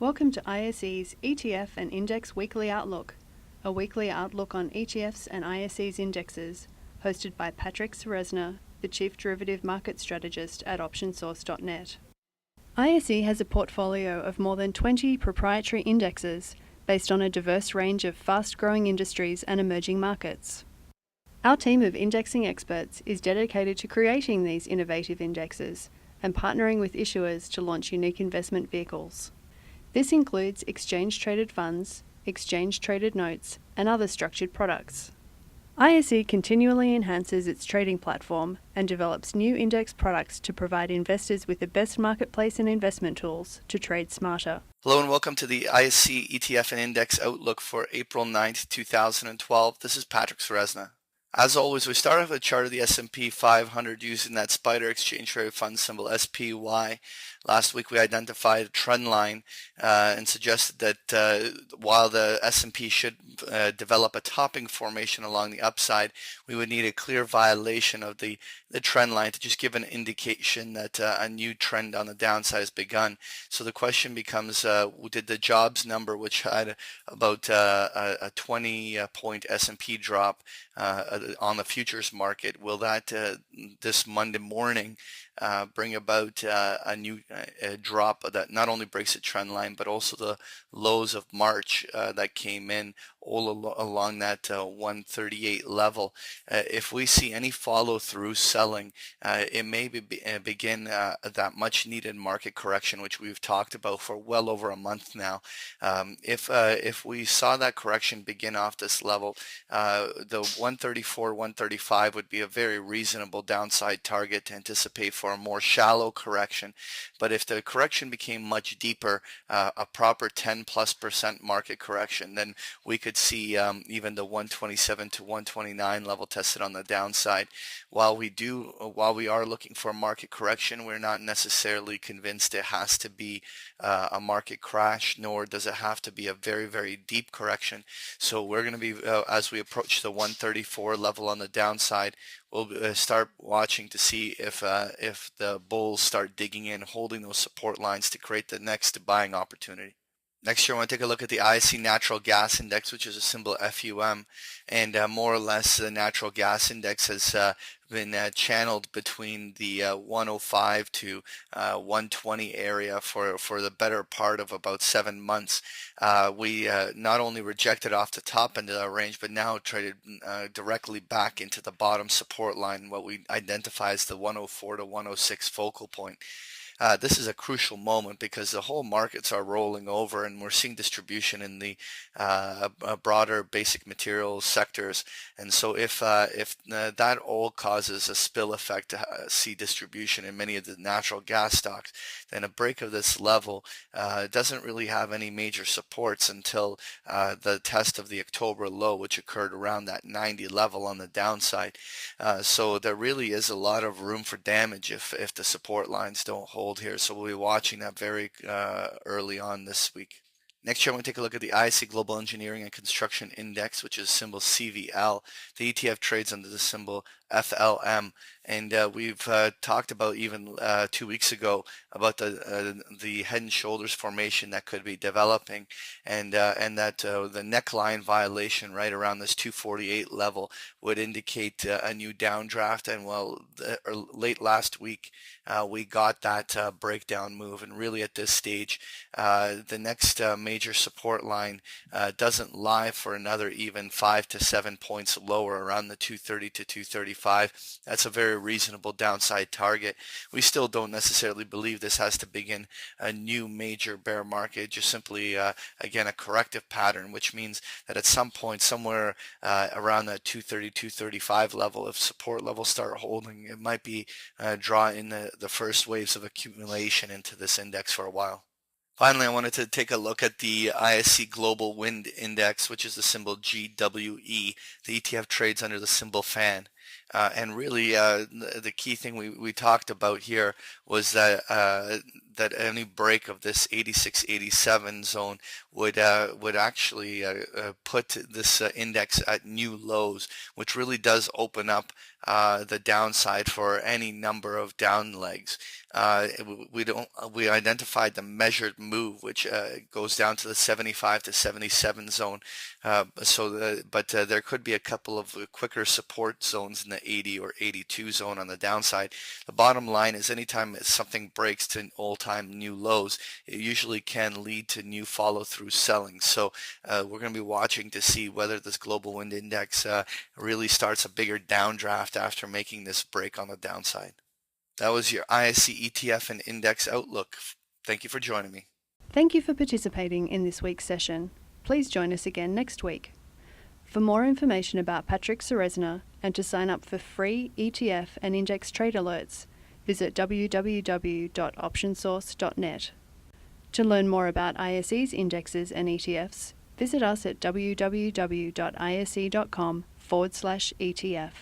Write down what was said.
Welcome to ISE's ETF and Index Weekly Outlook, a weekly outlook on ETFs and ISE's indexes, hosted by Patrick Ceresna, the Chief Derivative Market Strategist at OptionSource.net. ISE has a portfolio of more than 20 proprietary indexes based on a diverse range of fast-growing industries and emerging markets. Our team of indexing experts is dedicated to creating these innovative indexes and partnering with issuers to launch unique investment vehicles. This includes exchange-traded funds, exchange-traded notes, and other structured products. ISE continually enhances its trading platform and develops new index products to provide investors with the best marketplace and investment tools to trade smarter. Hello and welcome to the ISE ETF and Index Outlook for April 9th, 2012. This is Patrick Ceresna. As always, we start off with a chart of the S&P 500 using that spider exchange traded fund symbol SPY. Last week we identified a trend line and suggested that while the S&P should develop a topping formation along the upside, we would need a clear violation of the trend line to just give an indication that a new trend on the downside has begun. So the question becomes, did the jobs number, which had about a 20-point S&P drop on the futures market, will that this Monday morning bring about a new drop that not only breaks the trend line but also the lows of March that came in all along that 138 level? If we see any follow-through selling, it may begin that much-needed market correction, which we've talked about for well over a month now. If we saw that correction begin off this level, the 134, 135 would be a very reasonable downside target to anticipate for a more shallow correction. But if the correction became much deeper, a proper 10+% market correction, then we could see even the 127 to 129 level tested on the downside. While we are looking for a market correction, we're not necessarily convinced it has to be a market crash, nor does it have to be a very, very deep correction. So we're going to be, as we approach the 134 level on the downside, we'll start watching to see if the bulls start digging in, holding those support lines to create the next buying opportunity. Next year, I want to take a look at the ISE Natural Gas Index, which is a symbol FUM, and more or less the natural gas index has been channeled between the 105 to 120 area for the better part of about 7 months. We not only rejected off the top end of that range, but now traded directly back into the bottom support line, what we identify as the 104 to 106 focal point. This is a crucial moment because the whole markets are rolling over and we're seeing distribution in the broader basic materials sectors. And so if that all causes a spill effect to see distribution in many of the natural gas stocks, then a break of this level doesn't really have any major supports until the test of the October low, which occurred around that 90 level on the downside. So there really is a lot of room for damage if the support lines don't hold here, so we'll be watching that very early on this week. Next year, I want to take a look at the ISE Global Engineering and Construction Index, which is symbol CVL. The ETF trades under the symbol FLM, and we've talked about even 2 weeks ago about the head and shoulders formation that could be developing, and that the neckline violation right around this 248 level would indicate a new downdraft. And late last week we got that breakdown move, and really at this stage the next major support line doesn't lie for another even 5 to 7 points lower around the 230 to 235. That's a very reasonable downside target. We still don't necessarily believe this has to begin a new major bear market, just simply again a corrective pattern, which means that at some point somewhere around that 230 235 level, if support levels start holding, it might be draw in the first waves of accumulation into this index for a while. Finally, I wanted to take a look at the ISE Global Wind Index, which is the symbol GWE. The ETF trades under the symbol FAN. And really, the key thing we talked about here was that that any break of this 86-87 zone would actually put this index at new lows, which really does open up the downside for any number of down legs. We identified the measured move, which goes down to the 75 to 77 zone. But there could be a couple of quicker support zones in the 80 or 82 zone on the downside. The bottom line is anytime something breaks to all-time new lows, it usually can lead to new follow-through selling. So we're going to be watching to see whether this global wind index really starts a bigger downdraft after making this break on the downside. That was your ISE ETF and Index Outlook. Thank you for joining me. Thank you for participating in this week's session. Please join us again next week. For more information about Patrick Ceresna and to sign up for free ETF and index trade alerts, visit www.optionsource.net. To learn more about ISE's indexes and ETFs, visit us at www.ise.com/ETF.